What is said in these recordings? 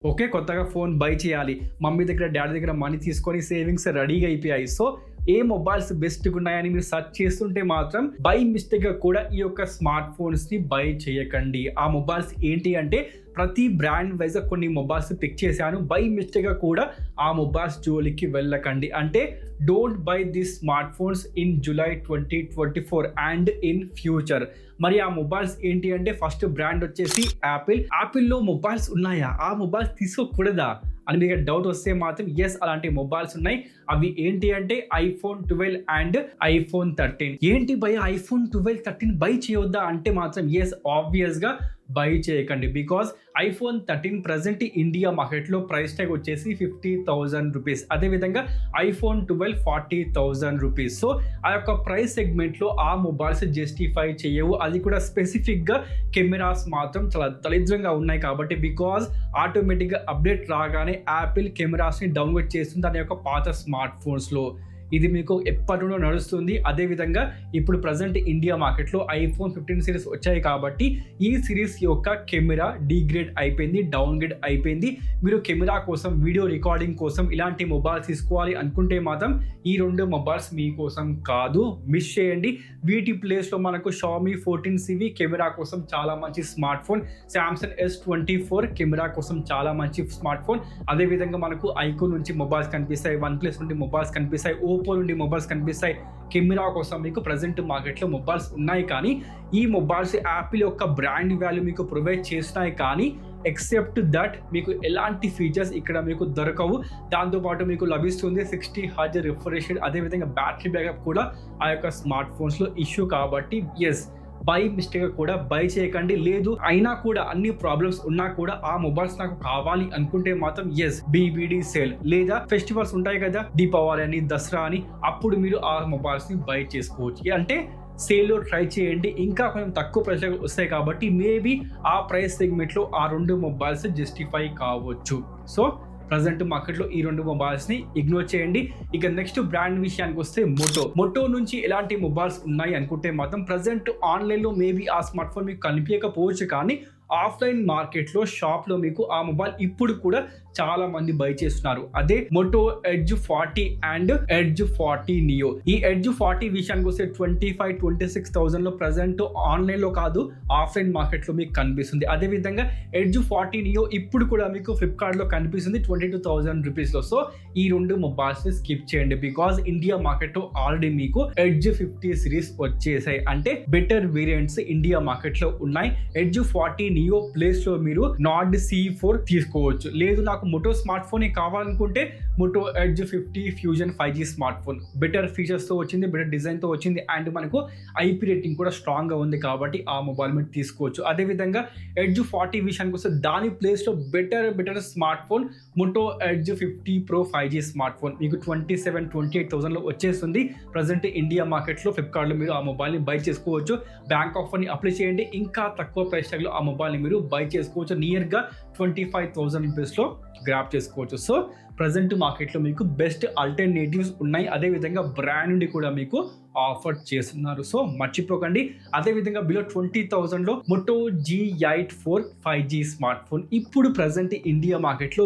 Okay. కొత్తగా phone by చేయాలి. Mummy దగ్గర, డ్యాడీ దగ్గర మనీ తీసుకొని సేవింగ్స్ రెడీగా అయిపోయాయి. సో, ఏ మొబైల్స్ బెస్ట్‌గున్నాయని మీరు సెర్చ్ చేస్తుంటే మాత్రం బై మిస్టేక్‌గా కూడా ఈ యొక్క స్మార్ట్ ఫోన్స్‌ని బై చేయకండి. ఆ మొబైల్స్ ఏంటి అంటే ప్రతి బ్రాండ్ వైస్‌గా కొన్ని మొబైల్స్ పిక్ చేశాను. బై మిస్టేక్‌గా కూడా ఆ మొబైల్స్ జోలికి వెళ్ళకండి. అంటే don't by this smart phones in July 2024 and in future. మరి ఆ మొబైల్స్ ఏంటి అంటే ఫస్ట్ బ్రాండ్ వచ్చేసి యాపిల్. యాపిల్‌లో మొబైల్స్ ఉన్నాయా? ఆ మొబైల్స్ తీసుకోకూడదా అని మీకు డౌట్ వస్తే మాత్రం యెస్, అలాంటి మొబైల్స్ ఉన్నాయి. అవి ఏంటి అంటే ఐఫోన్ 12 అండ్ ఐఫోన్ 13. ఏంటి భయ్య ఐఫోన్ 12, 13 బై చేయొద్దా అంటే మాత్రం యెస్, ఆబ్వియస్‌గా బై చేయకండి. బికాస్ ఐఫోన్ 13 ప్రజెంట్ ఇండియా మార్కెట్లో ప్రైస్ ట్యాగ్ వచ్చేసి 50,000 రూపీస్. అదేవిధంగా ఐఫోన్ 12 40,000 రూపీస్. సో ఆ యొక్క ప్రైస్ సెగ్మెంట్లో ఆ మొబైల్స్ జస్టిఫై చేయవు. అది కూడా స్పెసిఫిక్గా కెమెరాస్ మాత్రం చాలా దరిద్రంగా ఉన్నాయి కాబట్టి బికాస్ ఆటోమేటిక్గా అప్డేట్ రాగానే యాపిల్ కెమెరాస్ని డౌన్లోడ్ చేస్తుంది దాని యొక్క పాత స్మార్ట్ ఫోన్స్లో. ఇది మీకు ఎప్పటి నుండో నడుస్తుంది. అదేవిధంగా ఇప్పుడు ప్రజెంట్ ఇండియా మార్కెట్లో ఐఫోన్ 15 సిరీస్ వచ్చాయి కాబట్టి ఈ సిరీస్ యొక్క కెమెరా డీగ్రేడ్ అయిపోయింది, డౌన్గ్రేడ్ అయిపోయింది. మీరు కెమెరా కోసం, వీడియో రికార్డింగ్ కోసం ఇలాంటి మొబైల్స్ తీసుకోవాలి అనుకుంటే మాత్రం ఈ రెండు మొబైల్స్ మీకోసం కాదు, మిస్ చేయండి. వీటి ప్లేస్లో మనకు షామీ 14CV కెమెరా కోసం చాలా మంచి smart phone, Samsung S24 camera కోసం చాలా మంచి స్మార్ట్ ఫోన్. అదేవిధంగా మనకు ఐకో నుంచి మొబైల్స్ కనిపిస్తాయి, వన్ప్లస్ నుండి మొబైల్స్ కనిపిస్తాయి, ఓపో నుండి మొబైల్స్ కనిపిస్తాయి. కెమెరా కోసం మీకు ప్రజెంట్ మార్కెట్లో మొబైల్స్ ఉన్నాయి కానీ ఈ మొబైల్స్ యాపిల్ యొక్క బ్రాండ్ వాల్యూ మీకు ప్రొవైడ్ చేస్తున్నాయి కానీ ఎక్సెప్ట్ దట్ మీకు ఎలాంటి ఫీచర్స్ ఇక్కడ మీకు దొరకవు. దాంతోపాటు మీకు లభిస్తుంది 60 Hz రిఫ్రెష్ రేట్, అదేవిధంగా బ్యాటరీ బ్యాకప్ కూడా ఆ యొక్క స్మార్ట్ ఫోన్స్లో ఇష్యూ కాబట్టి ఎస్, బై మిస్టేక్ కూడా బై చేయకండి. లేదు అయినా కూడా అన్ని ప్రాబ్లమ్స్ ఉన్నా కూడా ఆ మొబైల్స్ నాకు కావాలి అనుకుంటే మాత్రం ఎస్, BBD సేల్ లేదా ఫెస్టివల్స్ ఉంటాయి కదా, దీపావళి అని, దసరా అని, అప్పుడు మీరు ఆ మొబైల్స్ ని బై చేసుకోవచ్చు. అంటే సేల్లో ట్రై చేయండి. ఇంకా కొంచెం తక్కువ ప్రైస్ వస్తాయి కాబట్టి మేబీ ఆ ప్రైస్ సెగ్మెంట్లో ఆ రెండు మొబైల్స్ జస్టిఫై కావచ్చు. సో ప్రజెంట్ మార్కెట్లో ఈ రెండు మొబైల్స్ని ఇగ్నోర్ చేయండి. ఇక నెక్స్ట్ బ్రాండ్ విషయానికి వస్తే మోటో నుంచి ఎలాంటి మొబైల్స్ ఉన్నాయి అనుకుంటే మాత్రం ప్రజెంట్ ఆన్లైన్లో మేబీ ఆ స్మార్ట్ ఫోన్ మీకు కనిపించకపోవచ్చు కానీ ఆఫ్లైన్ మార్కెట్లో షాప్లో మీకు ఆ మొబైల్ ఇప్పుడు కూడా చాలా మంది బై చేస్తున్నారు. అదే Moto Edge 40 and Edge 40 Neo. ఈ ఎడ్జ్ 40 విషయానికి వస్తే 25-26,000 లో ప్రజెంట్ ఆన్లైన్ లో కాదు ఆఫ్లైన్ మార్కెట్ లో మీకు కనిపిస్తుంది. అదే విధంగా ఎడ్జ్ 40 నియో ఇప్పుడు కూడా మీకు ఫ్లిప్కార్ట్ లో కనిపిస్తుంది 22,000 రూపీస్ లో. సో ఈ రెండు మొబైల్స్ స్కిప్ చేయండి బికాస్ ఇండియా మార్కెట్ లో ఆల్రెడీ మీకు ఎడ్జ్ 50 సిరీస్ వచ్చేసాయి. అంటే బెటర్ వేరియంట్స్ ఇండియా మార్కెట్ లో ఉన్నాయి. ఎడ్జ్ 40 నియో ప్లేస్ లో మీరు నార్డ్ C4 తీసుకోవచ్చు. లేదు నాకు మోటో స్మార్ట్ ఫోన్ కావాలనుకుంటే Moto Edge 50 Fusion 5G smart phone better features తో వచ్చింది, బెటర్ డిజైన్ తో వచ్చింది అండ్ మనకు IP రేటింగ్ కూడా స్ట్రాంగ్ గా ఉంది కాబట్టి ఆ మొబైల్ మీరు తీసుకోవచ్చు. అదే విధంగా ఎడ్జ్ 40 విషయానికి వస్తే దాని ప్లేస్ లో better smart phone Moto Edge 50 Pro 5G smart phone మీకు 27-28,000 లో వచ్చేస్తుంది. ప్రజెంట్ ఇండియా మార్కెట్ లో ఫ్లిప్కార్ట్ లో మీరు ఆ మొబైల్ ని బై చేసుకోవచ్చు. బ్యాంక్ ఆఫర్ ని అప్లై చేయండి, ఇంకా తక్కువ ప్రైస్ ట్యాగ్ లో ఆ మొబైల్ ని మీరు బై చేసుకోవచ్చు. నియర్ గా 25,000 రూపీస్ లో గ్రాప్ చేసుకోవచ్చు. సో ప్రజెంట్ మార్కెట్లో మీకు బెస్ట్ ఆల్టర్నేటివ్స్ ఉన్నాయి. అదేవిధంగా బ్రాండ్ నుండి కూడా మీకు ఆఫర్ చేస్తున్నారు. సో మర్చిపోకండి. అదేవిధంగా బిలో 20,000 లో Moto G8 4 5G smart phone ఇప్పుడు ప్రజెంట్ ఇండియా మార్కెట్లో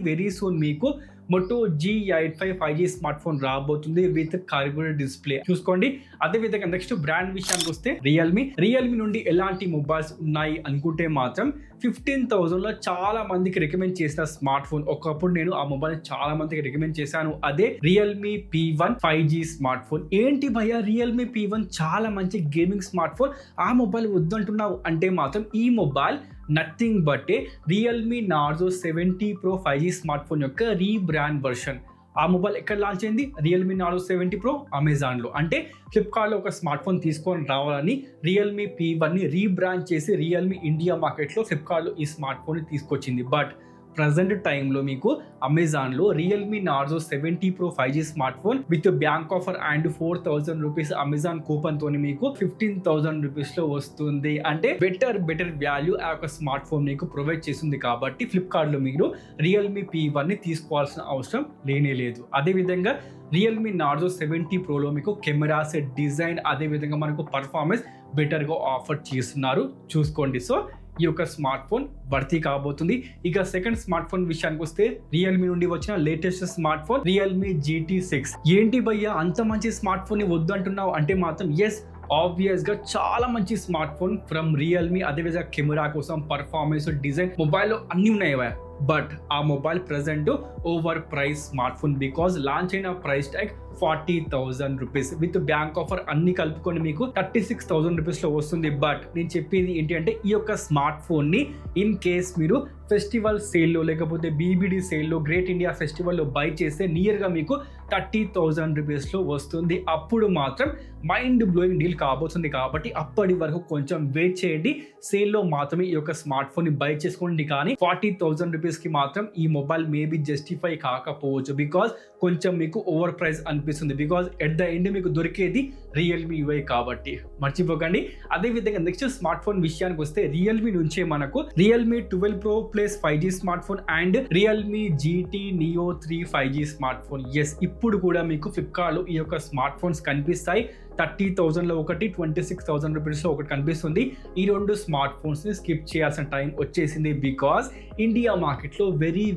వెరీ సూన్ మీకు Moto G85 5G smart phone రాబోతుంది విత్ కర్వ్డ్ డిస్ప్లే చూసుకోండి. అదేవిధంగా నెక్స్ట్ బ్రాండ్ విషయానికి వస్తే రియల్మీ నుండి ఎలాంటి మొబైల్స్ ఉన్నాయి అనుకుంటే మాత్రం 15,000 లో చాలా మందికి రికమెండ్ చేసిన స్మార్ట్ ఫోన్. ఒకప్పుడు నేను ఆ మొబైల్ చాలా మందికి రికమెండ్ చేశాను. అదే Realme P1 5G smart phone. ఏంటి భయ్యా రియల్మీ P1 చాలా మంచి గేమింగ్ స్మార్ట్ ఫోన్, ఆ మొబైల్ వద్దంటున్నావు అంటే మాత్రం ఈ mobile nothing but A Realme Narzo 70 Pro 5G smart phone యొక్క రీబ్రాండ్ వర్షన్. ఆ మొబైల్ ఎక్కడ లాంచ్ అయింది? రియల్మీ నార్జో 70 Pro అమెజాన్లో. అంటే ఫ్లిప్కార్ట్లో ఒక స్మార్ట్ ఫోన్ తీసుకొని రావాలని రియల్మీ P1ని రీబ్రాండ్ చేసి రియల్మీ ఇండియా మార్కెట్లో ఫ్లిప్కార్ట్లో ఈ స్మార్ట్ ఫోన్ని తీసుకొచ్చింది. బట్ ప్రజెంట్ టైంలో మీకు అమెజాన్లో Realme Narzo 70 Pro 5G smart phone with bank offer and 4,000 rupees Amazon coupon తోని మీకు 15,000 రూపీస్ లో వస్తుంది. అంటే బెటర్ వాల్యూ ఆ యొక్క స్మార్ట్ ఫోన్ మీకు ప్రొవైడ్ చేస్తుంది కాబట్టి ఫ్లిప్కార్ట్ లో మీరు రియల్మీ P1 ని తీసుకోవాల్సిన అవసరం లేనే లేదు. అదేవిధంగా రియల్మీ నార్జో 70 ప్రోలో మీకు కెమెరాస్, డిజైన్, అదేవిధంగా మనకు పర్ఫార్మెన్స్ బెటర్గా ఆఫర్ చేస్తున్నారు చూసుకోండి. సో ఈ యొక్క స్మార్ట్ ఫోన్ భర్తీ కాబోతుంది. ఇక సెకండ్ స్మార్ట్ ఫోన్ విషయానికి వస్తే రియల్మీ నుండి వచ్చిన latest smart phone Realme GT6. ఏంటి భయ్యా అంత మంచి స్మార్ట్ ఫోన్ ని వద్దు అంటున్నావు అంటే మాత్రం ఎస్, ఆబ్వియస్ గా చాలా మంచి స్మార్ట్ ఫోన్ ఫ్రమ్ రియల్మీ. అదేవిధంగా కెమెరా కోసం, పర్ఫార్మెన్స్, డిజైన్, మొబైల్లో అన్ని ఉన్నాయి. బట్ ఆ mobile present over price smart phone because launch అయిన price tag 40,000 rupees with bank offer అన్ని కలుపుకొని మీకు 36,000 రూపీస్ లో వస్తుంది. బట్ నేను చెప్పేది ఏంటి అంటే ఈ యొక్క స్మార్ట్ ఫోన్ ని ఇన్ కేస్ మీరు ఫెస్టివల్ సేల్లో లేకపోతే BBD సేల్లో, గ్రేట్ ఇండియా ఫెస్టివల్లో బై చేస్తే నియర్ గా మీకు 30,000 రూపీస్ లో వస్తుంది. అప్పుడు మాత్రం మైండ్ బ్లోయింగ్ డీల్ కాబోతుంది. కాబట్టి అప్పటి వరకు కొంచెం వెయిట్ చేయండి. సేల్లో మాత్రమే ఈ యొక్క స్మార్ట్ ఫోన్ ని బై చేసుకోండి. కానీ 40,000 రూపీస్ కి మాత్రం ఈ మొబైల్ మేబీ జస్టిఫై కాకపోవచ్చు బికాస్ కొంచెం మీకు ఓవర్ ప్రైస్ అనిపిస్తుంది. బికాస్ ఎట్ ద ఎండ్ మీకు దొరికేది రియల్మీ UI కాబట్టి మర్చిపోకండి. అదే విధంగా నెక్స్ట్ స్మార్ట్ ఫోన్ విషయానికి వస్తే రియల్మీ నుంచే మనకు Realme 12 Pro plus 5G smart phone and Realme GT Neo 3 5G smart phone. Yes, ఇప్పుడు కూడా మీకు ఫ్లిప్కార్ట్ లో ఈ యొక్క స్మార్ట్ ఫోన్స్ కనిపిస్తాయి. 30,000 లో ఒకటి, 26,000 రూపీస్ లో ఒకటి కనిపిస్తుంది. ఈ రెండు స్మార్ట్ ఫోన్స్ ని స్కిప్ చేయాల్సిన టైం వచ్చేసింది బికాస్ ఇండియా మార్కెట్ లో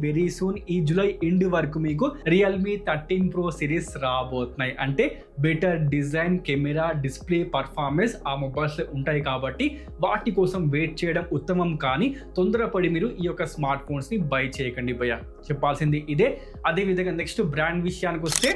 వెరీ సూన్ ఈ జూలై ఎండ్ వరకు మీకు రియల్మీ 13 Pro సిరీస్ రాబోతున్నాయి. అంటే better design, camera, display, performance ఆ మొబైల్స్ లో ఉంటాయి. కాబట్టి వాటి కోసం వెయిట్ చేయడం ఉత్తమం. కానీ తొందరపడి మీరు ఈ యొక్క స్మార్ట్ ఫోన్స్ ని బై చేయకండి భయ్య, చెప్పాల్సింది ఇదే. అదే విధంగా నెక్స్ట్ బ్రాండ్ విషయానికి వస్తే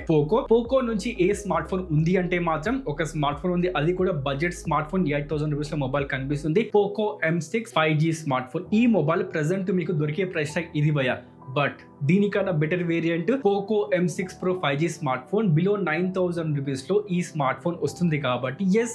పోకో నుంచి ఏ స్మార్ట్ ఫోన్ ఉంది అంటే మాత్రం ఒక స్మార్ట్ ఫోన్ ఉంది. అది కూడా బడ్జెట్ స్మార్ట్ ఫోన్, 8,000 రూపీస్ లో మొబైల్ కనిపిస్తుంది. Poco M6 5G smart phone. ఈ మొబైల్ ప్రెసెంట్ మీకు దొరికే ప్రైస్ ట్యాగ్ ఇది భయ్య. బట్ దీనికన్నా better variant Poco M6 Pro 5G smart phone below 9,000 rupees లో ఈ స్మార్ట్ ఫోన్ వస్తుంది. కాబట్టి ఎస్,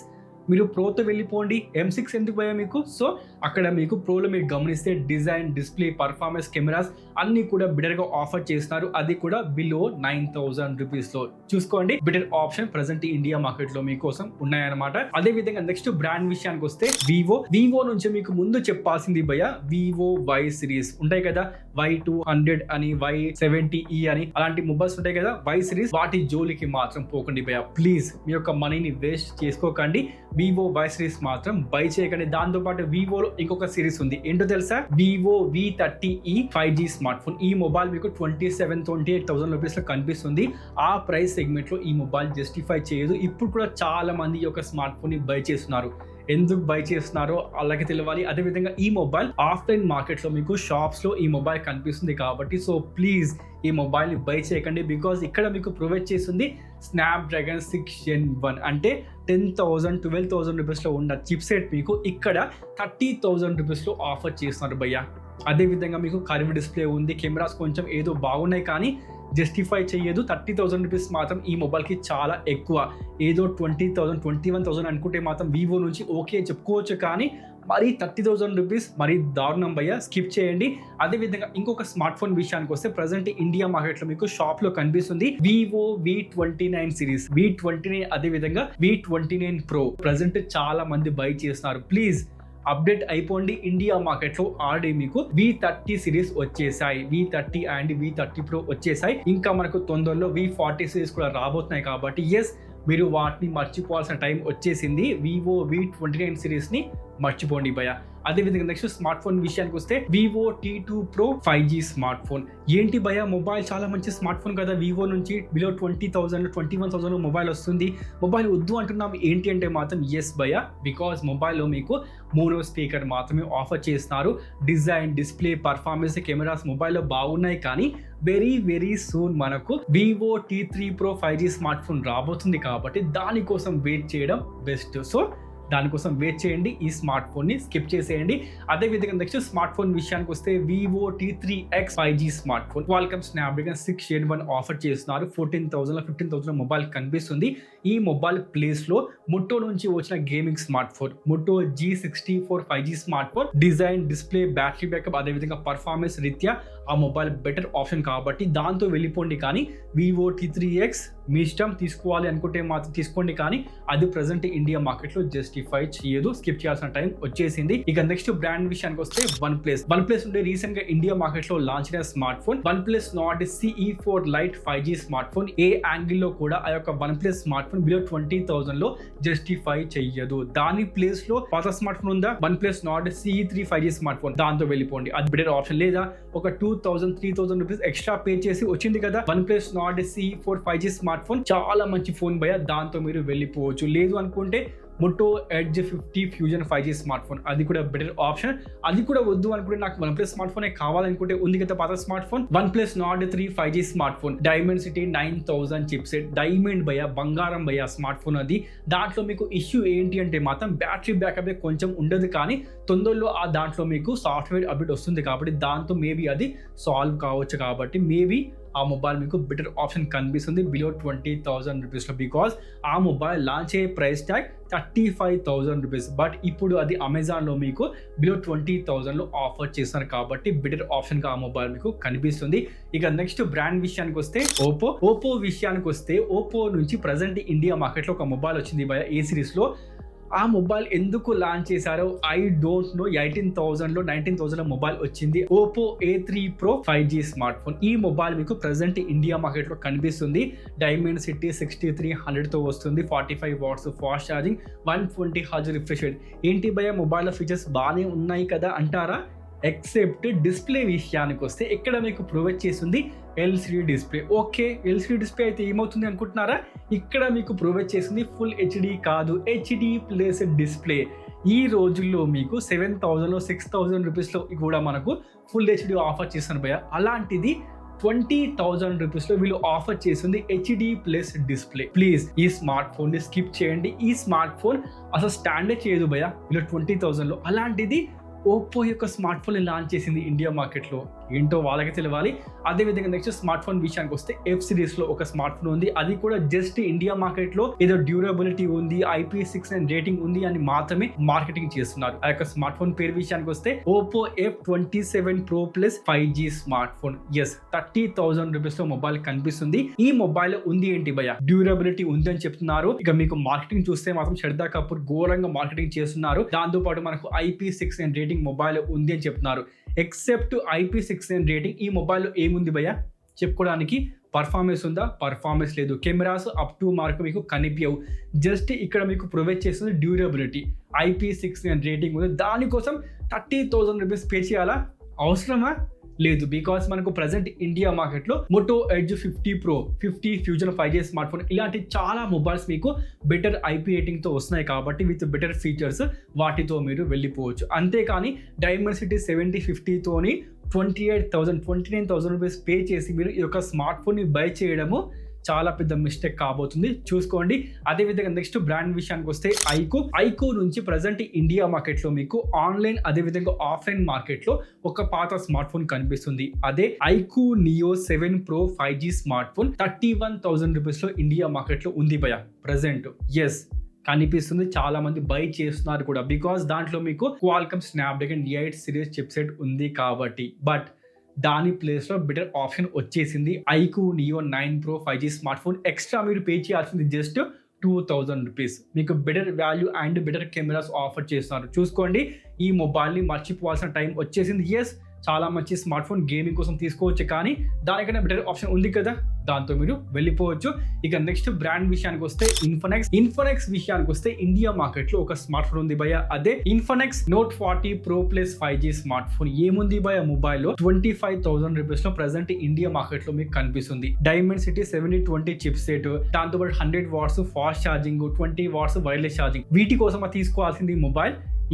మీరు ప్రోతో వెళ్ళిపోండి. M6 ఎందుకు పోయా మీకు? సో అక్కడ మీకు ప్రోలో మీరు గమనిస్తే డిజైన్, డిస్ప్లే, పర్ఫార్మెన్స్, కెమెరాస్ అన్ని కూడా బెటర్ గా ఆఫర్ చేస్తున్నారు. అది కూడా బిలో 9,000 రూపీస్ లో. చూసుకోండి, better option present India market లో మీకోసం ఉన్నాయన్నమాట. అదే విధంగా నెక్స్ట్ బ్రాండ్ విషయానికి వస్తే వివో నుంచి మీకు ముందు చెప్పాల్సింది భయ్య, వివో Y సిరీస్ ఉంటాయి కదా, Y200 అని, Y70e అని అలాంటి మొబైల్స్ ఉంటాయి కదా Y సిరీస్. వాటి జోలికి మాత్రం పోకండి భయ్య ప్లీజ్. మీ యొక్క మనీని వేస్ట్ చేసుకోకండి. వివో Y సిరీస్ మాత్రం బై చేయకండి. దాంతో పాటు వివోలో ఇంకొక సిరీస్ ఉంది, ఏంటో తెలుసా? Vivo V30e 5G smart phone. ఈ మొబైల్ మీకు 27,000-28,000 రూపీస్ లో కనిపిస్తుంది. ఆ ప్రైస్ సెగ్మెంట్ లో ఈ మొబైల్ జస్టిఫై చేయదు. ఇప్పుడు కూడా చాలా మంది ఈ యొక్క స్మార్ట్ ఫోన్ ని బై చేస్తున్నారు. ఎందుకు బై చేస్తున్నారో అలాగే తెలియాలి. అదేవిధంగా ఈ మొబైల్ ఆఫ్లైన్ మార్కెట్ లో మీకు షాప్స్ లో ఈ మొబైల్ కనిపిస్తుంది. కాబట్టి సో ప్లీజ్ ఈ మొబైల్ ని బై చేయకండి బికాస్ ఇక్కడ మీకు ప్రొవైడ్ చేస్తుంది స్నాప్డ్రాగన్ 6 Gen 1 అంటే 10,000-12,000 రూపీస్ లో ఉన్న చిప్ సెట్ మీకు ఇక్కడ 30,000 రూపీస్ లో ఆఫర్ చేస్తున్నారు భయ్య. అదే విధంగా మీకు కర్వ్ డిస్ప్లే ఉంది, కెమెరాస్ కొంచెం ఏదో బాగున్నాయి కానీ జస్టిఫై చేయదు. 30,000 రూపీస్ మాత్రం ఈ మొబైల్కి చాలా ఎక్కువ. ఏదో 20,000, 21,000 అనుకుంటే మాత్రం వివో నుంచి ఓకే చెప్పుకోవచ్చు. కానీ మరి 30,000 రూపీస్ మరి దారుణం భయ్య, స్కిప్ చేయండి. అదేవిధంగా ఇంకొక స్మార్ట్ ఫోన్ విషయానికి వస్తే ప్రజెంట్ ఇండియా మార్కెట్ లో మీకు షాప్ లో కనిపిస్తుంది వివో V29 సిరీస్, V29 అదేవిధంగా V29 Pro. ప్రజెంట్ చాలా మంది బై చేస్తున్నారు. ప్లీజ్ అప్డేట్ అయిపోండి. ఇండియా మార్కెట్ లో ఆల్రెడీ మీకు V30 సిరీస్ వచ్చేసాయి, V30 అండ్ V30 Pro వచ్చేసాయి. ఇంకా మనకు తొందరలో V40 సిరీస్ కూడా రాబోతున్నాయి. కాబట్టి ఎస్, మీరు వాటిని మర్చిపోవాల్సిన టైం వచ్చేసింది. వివో V29 సిరీస్ ని మర్చిపోండి భయ్య. అదేవిధంగా నెక్స్ట్ స్మార్ట్ ఫోన్ విషయానికి వస్తే Vivo T2 Pro 5G smart phone. ఏంటి భయ్య, మొబైల్ చాలా మంచి స్మార్ట్ ఫోన్ కదా, వివో నుంచి బిలో 20,000, 21,000 మొబైల్ వస్తుంది. మొబైల్ వద్దు అంటున్నాం ఏంటి అంటే మాత్రం ఎస్ భయ్య, బికాస్ మొబైల్లో మీకు మోనో స్పీకర్ మాత్రమే ఆఫర్ చేస్తున్నారు. డిజైన్, డిస్ప్లే, పర్ఫార్మెన్స్, కెమెరాస్ మొబైల్లో బాగున్నాయి. కానీ వెరీ సూన్ మనకు Vivo T3 Pro 5G smart phone రాబోతుంది. కాబట్టి దానికోసం వెయిట్ చేయడం బెస్ట్. సో దానికోసం వెయిట్ చేయండి, ఈ స్మార్ట్ ఫోన్ ని స్కిప్ చేసేయండి. అదే విధంగా నెక్స్ట్ స్మార్ట్ ఫోన్ విషయానికి వస్తే Vivo T3X 5G smart phone. Qualcomm Snapdragon 6 Gen 1 offer చేస్తున్నారు. 14,000, 15,000 మొబైల్ కనిపిస్తుంది. ఈ మొబైల్ ప్లేస్ లో మోటో నుంచి వచ్చిన gaming smart phone Moto G64 5G smart phone. Design, display, battery backup అదేవిధంగా పర్ఫార్మెన్స్ రీత్యా ఆ మొబైల్ బెటర్ ఆప్షన్ కాబట్టి దాంతో వెళ్ళిపోండి. కానీ వివో T3X మీ ఇష్టం, తీసుకోవాలి అనుకుంటే మాత్రం తీసుకోండి, కానీ అది ప్రెసెంట్ ఇండియా మార్కెట్లో జస్టిఫై చేయదు. స్కిప్ చేయాల్సిన టైం వచ్చేసింది. ఇక నెక్స్ట్ బ్రాండ్ విషయానికి వస్తే వన్ ప్లస్ ఉండే రీసెంట్ గా ఇండియా మార్కెట్ లో లాంచ్ అయిన smart phone OnePlus Nord CE4 Lite 5G smart phone. ఏ యాంగిల్ లో కూడా ఆ యొక్క OnePlus స్మార్ట్ ఫోన్ బిలో 20,000 లో జస్టిఫై చెయ్యదు. దాని ప్లేస్ లో పాత స్మార్ట్ ఫోన్ ఉందా, OnePlus Nord CE3 5G smart phone, దాంతో వెళ్ళిపోండి. అది బెటర్ ఆప్షన్. లేదా ఒక 2,000-3,000 రూపీస్ ఎక్స్ట్రా పే చేసి వచ్చింది కదా OnePlus Nord CE4 5G smart phone, చాలా మంచి ఫోన్ భయ, దాంతో మీరు వెళ్ళిపోవచ్చు. లేదు అనుకుంటే Moto Edge 50 Fusion 5G smart phone, అది కూడా బెటర్ ఆప్షన్. అది కూడా వద్దు అనుకుంటే నాకు OnePlus స్మార్ట్ ఫోన్ కావాలనుకుంటే ఉంది కదా పాత smart phone OnePlus Nord 3 5G smart phone, Dimensity 9000 chipset, diamond భయ, బంగారం భయ స్మార్ట్ ఫోన్ అది. దాంట్లో మీకు ఇష్యూ ఏంటి అంటే మాత్రం బ్యాటరీ బ్యాకప్ కొంచెం ఉండదు, కానీ తొందరలో ఆ దాంట్లో మీకు సాఫ్ట్వేర్ అప్డేట్ వస్తుంది కాబట్టి దాంతో మేబీ అది సాల్వ్ కావచ్చు. కాబట్టి మేబీ ఆ మొబైల్ మీకు బెటర్ ఆప్షన్ కనిపిస్తుంది బిలో 20,000 రూపీస్లో. బికాస్ ఆ మొబైల్ లాంచ్ అయ్యే ప్రైస్ ట్యాగ్ 35,000 రూపీస్. బట్ ఇప్పుడు అది అమెజాన్లో మీకు బిలో 20,000లో ఆఫర్ చేస్తున్నారు కాబట్టి బెటర్ ఆప్షన్గా ఆ మొబైల్ మీకు కనిపిస్తుంది. ఇక నెక్స్ట్ బ్రాండ్ విషయానికి వస్తే ఓపో విషయానికి వస్తే ఓపో నుంచి ప్రజెంట్ ఇండియా మార్కెట్లో ఒక మొబైల్ వచ్చింది భయ ఏ సిరీస్లో. ఆ మొబైల్ ఎందుకు లాంచ్ చేశారో ఐ డోంట్ నో. 18,000లో 19,000లో మొబైల్ వచ్చింది. Oppo A3 Pro 5G smart phone. ఈ మొబైల్ మీకు ప్రెసెంట్ ఇండియా మార్కెట్లో కనిపిస్తుంది. Dimensity 6300తో వస్తుంది. 45 watts fast charging, 120 Hz refresh rate. ఏంటి భయ మొబైల్లో ఫీచర్స్ బాగానే ఉన్నాయి కదా అంటారా, ఎక్సెప్ట్ డిస్ప్లే విషయానికి వస్తే ఇక్కడ మీకు ప్రొవైడ్ చేస్తుంది LCD display. Okay, LCD display అయితే ఏమవుతుంది అనుకుంటున్నారా, ఇక్కడ మీకు ప్రొవైడ్ చేసింది ఫుల్ HD కాదు, HD ప్లస్ డిస్ప్లే. ఈ రోజుల్లో మీకు 7,000లో 6,000 రూపీస్లో కూడా మనకు ఫుల్ HD ఆఫర్ చేస్తాను భయ. అలాంటిది 20,000 రూపీస్లో వీళ్ళు ఆఫర్ చేస్తుంది HD ప్లస్ డిస్ప్లే. ప్లీజ్ ఈ స్మార్ట్ ఫోన్ని స్కిప్ చేయండి. ఈ స్మార్ట్ ఫోన్ అసలు స్టాండర్డ్ చేయదు భయ వీళ్ళు 20,000లో. అలాంటిది ఓప్పో యొక్క స్మార్ట్ ఫోన్ లాంచ్ చేసింది ఇండియా మార్కెట్లో, ఏంటో వాళ్ళకి తెలియాలి. అదేవిధంగా నెక్స్ట్ స్మార్ట్ ఫోన్ విషయానికి వస్తే F సిరీస్లో ఒక స్మార్ట్ ఫోన్ ఉంది. అది కూడా జస్ట్ ఇండియా మార్కెట్లో ఏదో డ్యూరబిలిటీ ఉంది, IP69 రేటింగ్ ఉంది అని మాత్రమే మార్కెటింగ్ చేస్తున్నారు. ఆ యొక్క స్మార్ట్ ఫోన్ పేరు విషయానికి వస్తే Oppo F27 Pro Plus 5G smart phone. Yes, 30,000 రూపీస్లో మొబైల్ కనిపిస్తుంది. ఈ మొబైల్ ఉంది ఏంటి భయ, డ్యూరబిలిటీ ఉంది అని చెప్తున్నారు. ఇక మీకు మార్కెటింగ్ చూస్తే మాత్రం శ్రద్ధా కపూర్ ఘోరంగా మార్కెటింగ్ చేస్తున్నారు. దాంతో పాటు మనకు IP69 రేటింగ్ మొబైల్ ఉంది అని చెప్తున్నారు. ఎక్సెప్ట్ IP69 రేటింగ్ ఈ మొబైల్లో ఏముంది భయ్య చెప్పుకోవడానికి, పర్ఫార్మెన్స్ ఉందా, పర్ఫార్మెన్స్ లేదు. కెమెరాస్ అప్ టు మార్క్ మీకు కనిపించవు. జస్ట్ ఇక్కడ మీకు ప్రొవైడ్ చేస్తుంది డ్యూరబిలిటీ, IP69 రేటింగ్ ఉంది. దానికోసం 30,000 రూపీస్ పే చేయాలా, అవసరమా లేదు. బికాస్ మనకు ప్రజెంట్ ఇండియా మార్కెట్లో Moto Edge 50 Pro 50 Fusion 5G smart phone ఇలాంటి చాలా మొబైల్స్ మీకు బెటర్ IP రేటింగ్తో వస్తున్నాయి కాబట్టి విత్ బెటర్ ఫీచర్స్ వాటితో మీరు వెళ్ళిపోవచ్చు. అంతేకాని Dimensity 7050తోని 29,000 రూపీస్ పే చేసి మీరు ఈ యొక్క స్మార్ట్ ఫోన్ని బై చేయడము చాలా పెద్ద మిస్టేక్ కాబోతుంది, చూసుకోండి. అదేవిధంగా నెక్స్ట్ బ్రాండ్ విషయానికి వస్తే ఐకో నుంచి ప్రజెంట్ ఇండియా మార్కెట్లో మీకు ఆన్లైన్ అదేవిధంగా ఆఫ్లైన్ మార్కెట్లో ఒక పాత స్మార్ట్ ఫోన్ కనిపిస్తుంది. అదే iQOO neo 7 Pro 5G smart phone 31,000 రూపీస్లో ఇండియా మార్కెట్లో ఉంది భయ ప్రజెంట్. ఎస్, కనిపిస్తుంది, చాలా మంది బై చేస్తున్నారు కూడా. బికాస్ దాంట్లో మీకు క్వాల్కమ్ స్నాప్డ్రాగన్ 8 సిరీస్ చిప్సెట్ ఉంది కాబట్టి. బట్ దాని ప్లేస్లో బెటర్ ఆప్షన్ వచ్చేసింది iQOO neo 9 Pro 5G smart phone. Extra మీరు పే చేయాల్సింది జస్ట్ 2,000 రూపీస్. మీకు better value and better cameras offer చేస్తున్నారు, చూసుకోండి. ఈ మొబైల్ని మర్చిపోవాల్సిన టైం వచ్చేసింది. ఎస్, చాలా మంచి స్మార్ట్ ఫోన్, గేమింగ్ కోసం తీసుకోవచ్చు, కానీ దానికన్నా బెటర్ ఆప్షన్ ఉంది కదా, దాంతో మీరు వెళ్ళిపోవచ్చు. ఇక నెక్స్ట్ బ్రాండ్ విషయానికి వస్తే ఇన్ఫోనెక్స్ విషయానికి వస్తే ఇండియా మార్కెట్లో ఒక స్మార్ట్ ఫోన్ ఉంది భయ. అదే Infinix Note 40 Pro Plus 5G smart phone. ఏముంది భయ మొబైల్లో 25,000 రూపీస్లో ప్రజెంట్ ఇండియా మార్కెట్లో మీకు కనిపిస్తుంది. Dimensity 7020 చిప్ సెట్, దాంతోపాటు 100 watts fast charging, 20 watts wireless charging. వీటి కోసం తీసుకోవాల్సింది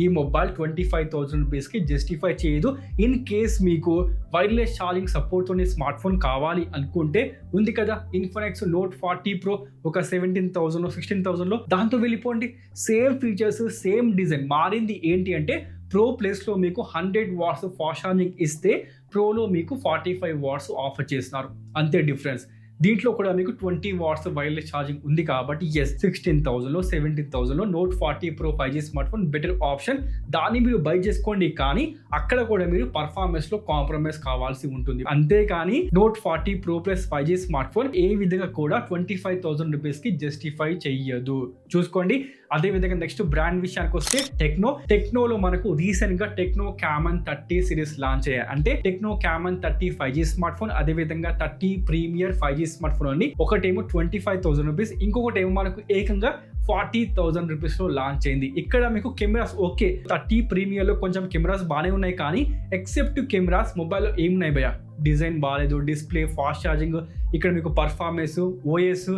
ఈ మొబైల్ 25,000 రూపీస్కి జస్టిఫై చేయదు. ఇన్ కేస్ మీకు వైర్లెస్ ఛార్జింగ్ సపోర్ట్తోని స్మార్ట్ ఫోన్ కావాలి అనుకుంటే ఉంది కదా Infinix Note 40 Pro ఒక 17,000 16,000లో, దాంతో వెళ్ళిపోండి. Same features, same design. మారింది ఏంటి అంటే ప్రో ప్లేస్లో మీకు 100 వాట్స్ ఫాస్ట్ ఛార్జింగ్ ఇస్తే ప్రోలో మీకు 45 వాట్స్ ఆఫర్ చేస్తున్నారు, అంతే డిఫరెన్స్. దీంట్లో కూడా మీకు 20 వాట్స్ వైర్లెస్ ఛార్జింగ్ ఉంది కాబట్టి ఎస్ 16,000లో 17,000లో note 40 Pro 5G smart phone better option. దాన్ని మీరు బై చేసుకోండి, కానీ అక్కడ కూడా మీరు పర్ఫార్మెన్స్ లో కాంప్రమైజ్ కావాల్సి ఉంటుంది. అంతేకాని note 40 Pro Plus 5G smart phone ఏ విధంగా కూడా 25,000 రూపీస్ కి జస్టిఫై చెయ్యదు. చూసుకోండి. అదే విధంగా నెక్స్ట్ బ్రాండ్ విషయానికి వస్తే టెక్నోలో మనకు రీసెంట్ గా టెక్నో క్యామన్ 30 సిరీస్ లాంచ్ అయ్యాయి. అంటే techno Camon 30 5G smart phone, అదే విధంగా 30 ప్రీమియర్ 5G స్మార్ట్ ఫోన్ అని ఒకటేమో 25,000 రూపీస్, ఇంకొకటేమో మనకు ఏకంగా 40,000 రూపీస్ లో లాంచ్ అయింది. ఇక్కడ మీకు కెమెరాస్ ఓకే 30 ప్రీమియర్ లో కొంచెం కెమెరాస్ బాగానే ఉన్నాయి, కానీ ఎక్సెప్ట్ కెమెరాస్ మొబైల్లో ఏమున్నాయి భయ్యా? డిజైన్ బాగాలేదు, డిస్ప్లే, ఫాస్ట్ ఛార్జింగ్, ఇక్కడ మీకు పర్ఫార్మెన్స్, ఓఎస్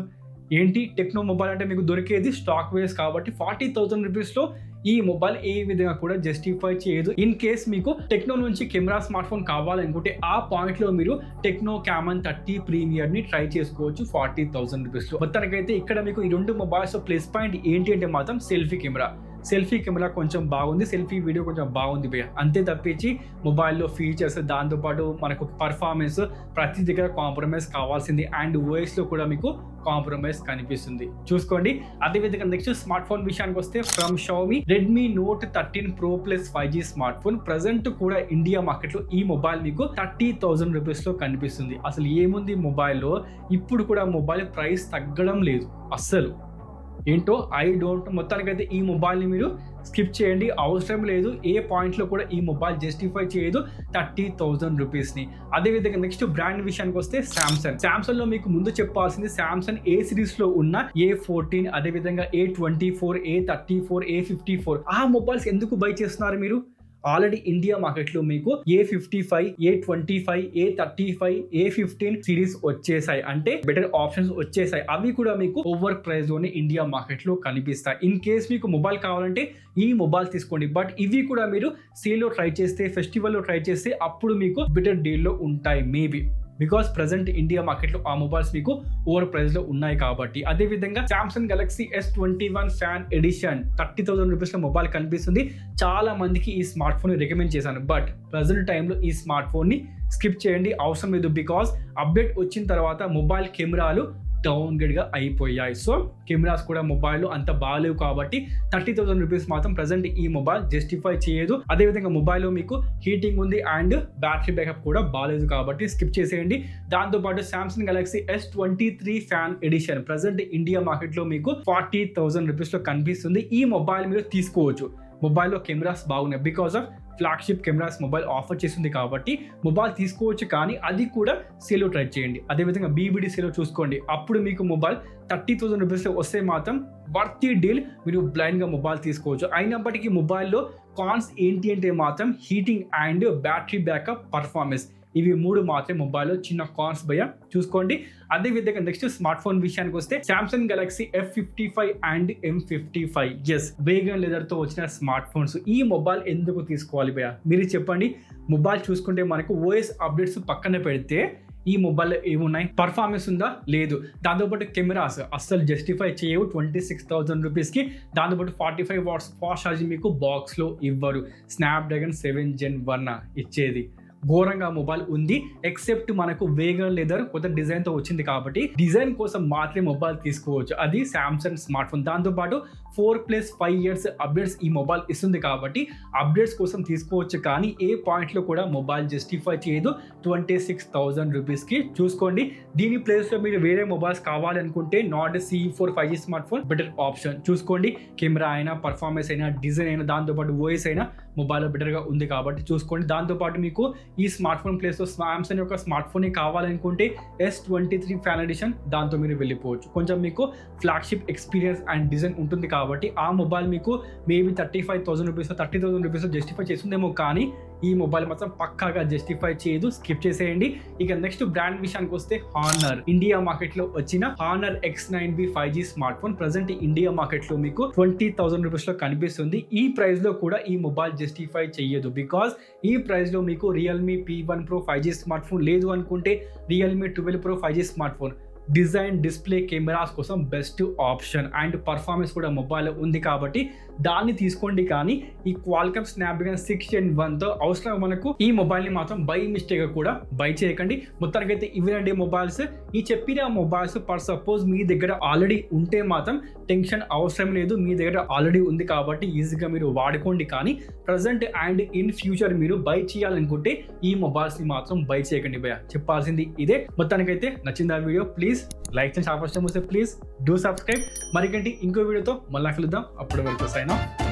ఏంటి? టెక్నో మొబైల్ అంటే మీకు దొరికేది స్టాక్ వేస్ కాబట్టి 40,000 రూపీస్లో ఈ మొబైల్ ఏ విధంగా కూడా జస్టిఫై చేయదు. ఇన్ కేస్ మీకు టెక్నో నుంచి కెమెరా స్మార్ట్ ఫోన్ కావాలనుకుంటే ఆ పాయింట్ లో మీరు టెక్నో క్యామన్ 30 ప్రీమియర్ ని ట్రై చేసుకోవచ్చు 40,000 రూపీస్లో. మొత్తానికైతే ఇక్కడ మీకు ఈ రెండు మొబైల్స్ ప్లస్ పాయింట్ ఏంటి అంటే మాత్రం సెల్ఫీ కెమెరా కొంచెం బాగుంది, సెల్ఫీ వీడియో కొంచెం బాగుంది భయ్య. అంతే తప్పించి మొబైల్లో ఫీచర్స్, దాంతోపాటు మనకు పర్ఫార్మెన్స్ ప్రతి దగ్గర కాంప్రమైజ్ కావాల్సింది. అండ్ ఓఎస్ లో కూడా మీకు కాంప్రమైజ్ కనిపిస్తుంది. చూసుకోండి. అదేవిధంగా నెక్స్ట్ స్మార్ట్ ఫోన్ విషయానికి వస్తే from Xiaomi Redmi note 13 Pro Plus 5G smart phone present కూడా ఇండియా మార్కెట్ లో ఈ మొబైల్ మీకు 30,000 రూపీస్ లో కనిపిస్తుంది. అసలు ఏముంది మొబైల్లో? ఇప్పుడు కూడా మొబైల్ ప్రైస్ తగ్గడం లేదు అస్సలు. ఏంటో ఐ డోంట్. మొత్తానికైతే ఈ మొబైల్ని మీరు స్కిప్ చేయండి, అవసరం లేదు. ఏ పాయింట్లో కూడా ఈ మొబైల్ జస్టిఫై చేయదు 30,000 రూపీస్ని. అదేవిధంగా నెక్స్ట్ బ్రాండ్ విషయానికి వస్తే శాంసంగ్లో మీకు ముందు చెప్పాల్సింది శాంసంగ్ ఏ సిరీస్లో ఉన్న A14, అదేవిధంగా A24, A34, A54 ఆ మొబైల్స్ ఎందుకు బై చేస్తున్నారు మీరు? ఆల్రెడీ ఇండియా మార్కెట్ లో మీకు A55, A25, A35, A15 series వచ్చేసాయి. అంటే బెటర్ ఆప్షన్స్ వచ్చేసాయి. అవి కూడా మీకు ఓవర్ ప్రైస్ లోనే ఇండియా మార్కెట్ లో కనిపిస్తాయి. ఇన్ కేస్ మీకు మొబైల్ కావాలంటే ఈ మొబైల్ తీసుకోండి. బట్ ఇవి కూడా మీరు సేల్ లో ట్రై చేస్తే, ఫెస్టివల్ లో ట్రై చేస్తే అప్పుడు మీకు బెటర్ డీల్ లో ఉంటాయి మేబీ. బికాస్ ప్రెసెంట్ ఇండియా మార్కెట్లో ఆ మొబైల్స్ మీకు ఓవర్ ప్రైస్లో ఉన్నాయి కాబట్టి. అదేవిధంగా Samsung Galaxy S21 fan edition 30,000 రూపీస్లో మొబైల్ కనిపిస్తుంది. చాలా మందికి ఈ స్మార్ట్ ఫోన్ రికమెండ్ చేశాను, బట్ ప్రెసెంట్ టైంలో ఈ స్మార్ట్ ఫోన్ని స్కిప్ చేయండి, అవసరం లేదు. బికాస్ అప్డేట్ వచ్చిన తర్వాత మొబైల్ కెమెరాలు డౌన్ గ్రేడ్గా అయిపోయాయి. సో కెమెరాస్ కూడా మొబైల్ అంత బాగాలేవు కాబట్టి 30,000 రూపీస్ మాత్రం ప్రజెంట్ ఈ మొబైల్ జస్టిఫై చేయదు. అదేవిధంగా మొబైల్లో మీకు హీటింగ్ ఉంది అండ్ బ్యాటరీ బ్యాకప్ కూడా బాగాలేదు కాబట్టి స్కిప్ చేసేయండి. దాంతోపాటు Samsung Galaxy S23 fan edition present India మార్కెట్లో మీకు 40,000 రూపీస్లో కనిపిస్తుంది. ఈ మొబైల్ మీరు తీసుకోవచ్చు. మొబైల్లో కెమెరాస్ బాగున్నాయి, because of flagship cameras mobile offer చేస్తుంది కాబట్టి మొబైల్ తీసుకోవచ్చు, కానీ అది కూడా సేల్లో ట్రై చేయండి. అదేవిధంగా BBD సేల్లో చూసుకోండి. అప్పుడు మీకు మొబైల్ 30,000 రూపీస్లో వస్తే మాత్రం వర్తీ డీల్, మీరు బ్లైండ్గా మొబైల్ తీసుకోవచ్చు. అయినప్పటికీ మొబైల్లో కాన్స్ ఏంటి అంటే మాత్రం heating and battery backup, performance, ఇవి మూడు మాత్రమే మొబైల్లో చిన్న కాన్స్ భయ్య, చూసుకోండి. అదేవిధంగా నెక్స్ట్ స్మార్ట్ ఫోన్ విషయానికి వస్తే Samsung Galaxy F55 and M55 yes vegan leather తో వచ్చిన స్మార్ట్ ఫోన్స్. ఈ మొబైల్ ఎందుకు తీసుకోవాలి భయ్య మీరు చెప్పండి. మొబైల్ చూసుకుంటే మనకు ఓఎస్ అప్డేట్స్ పక్కన పెడితే ఈ మొబైల్లో ఏమున్నాయి? పర్ఫార్మెన్స్ ఉందా? లేదు. దాంతోపాటు కెమెరాస్ అస్సలు జస్టిఫై చేయవు 26,000 రూపీస్కి. దాంతోపాటు 45 వాట్స్ ఫాస్ట్ ఛార్జింగ్ మీకు బాక్స్లో ఇవ్వరు. స్నాప్డ్రాగన్ 7 Gen 1 ఇచ్చేది. ఘోరంగా మొబైల్ ఉంది. ఎక్సెప్ట్ మనకు వేగన్ లెదర్ కొత్త డిజైన్తో వచ్చింది కాబట్టి డిజైన్ కోసం మాత్రమే మొబైల్ తీసుకోవచ్చు. అది సామ్సంగ్ స్మార్ట్ ఫోన్. దాంతోపాటు 4+5 ఇయర్స్ అప్డేట్స్ ఈ మొబైల్ ఇస్తుంది కాబట్టి అప్డేట్స్ కోసం తీసుకోవచ్చు, కానీ ఏ పాయింట్లో కూడా మొబైల్ జస్టిఫై చేయదు 26,000 రూపీస్కి. చూసుకోండి. దీని ప్లేస్లో మీరు వేరే మొబైల్స్ కావాలనుకుంటే not CE4 5G smart phone better option. చూసుకోండి. కెమెరా అయినా, పర్ఫార్మెన్స్ అయినా, డిజైన్ అయినా, దాంతోపాటు ఓఎస్ అయినా మొబైల్లో బెటర్గా ఉంది కాబట్టి చూసుకోండి. దాంతోపాటు మీకు ఈ స్మార్ట్ ఫోన్ ప్లేస్లో సామ్సంగ్ యొక్క స్మార్ట్ ఫోన్ కావాలనుకుంటే S23 ఫ్యాన్ ఎడిషన్, దాంతో మీరు వెళ్ళిపోవచ్చు. కొంచెం మీకు ఫ్లాగ్షిప్ ఎక్స్పీరియన్స్ అండ్ డిజైన్ ఉంటుంది కాబట్టి ఆ మొబైల్ మీకు మేబీ 35,000 రూపీస్ 30,000 రూపీస్ జస్టిఫై చేస్తుందేమో, కానీ ఈ మొబైల్ మాత్రం పక్కాగా జస్టిఫై చేయదు, స్కిప్ చేసేయండి. ఇక నెక్స్ట్ బ్రాండ్ విషయానికి వస్తే హానర్. ఇండియా మార్కెట్ లో వచ్చిన honour X9B 5G smart phone present India market లో మీకు 20,000 రూపీస్ లో కనిపిస్తుంది. ఈ ప్రైస్ లో కూడా ఈ మొబైల్ జస్టిఫై చేయదు, బికాస్ ఈ ప్రైస్ లో మీకు Realme P1 Pro 5G smart phone లేదు అనుకుంటే Realme 12 Pro 5G smart phone design display cameras కోసం బెస్ట్ ఆప్షన్ అండ్ పర్ఫార్మెన్స్ కూడా మొబైల్ ఉంది కాబట్టి దాన్ని తీసుకోండి. కానీ ఈ క్వాల్కమ్ స్నాప్డ్రాగన్ 6 Gen 1తో అవసరం మనకు ఈ మొబైల్ని మాత్రం బై మిస్టేక్ కూడా బై చేయకండి. మొత్తానికైతే ఇవి 2 మొబైల్స్. ఈ చెప్పిన మొబైల్స్ ఫర్ సపోజ్ మీ దగ్గర ఆల్రెడీ ఉంటే మాత్రం టెన్షన్ అవసరం లేదు, మీ దగ్గర ఆల్రెడీ ఉంది కాబట్టి ఈజీగా మీరు వాడుకోండి. కానీ ప్రజెంట్ అండ్ ఇన్ ఫ్యూచర్ మీరు బై చేయాలనుకుంటే ఈ మొబైల్స్ని మాత్రం బై చేయకండి భయ్యా. చెప్పాల్సింది ఇదే. మొత్తానికైతే నచ్చింది ఆ వీడియో, ప్లీజ్ లైక్ చేసి ఫస్ట్ టైం వస్తే ప్లీజ్ డూ సబ్స్క్రైబ్. మరికంటే ఇంకో వీడియోతో మళ్ళీ కలుద్దాం. అప్పటి వరకు సైన్ ఆఫ్.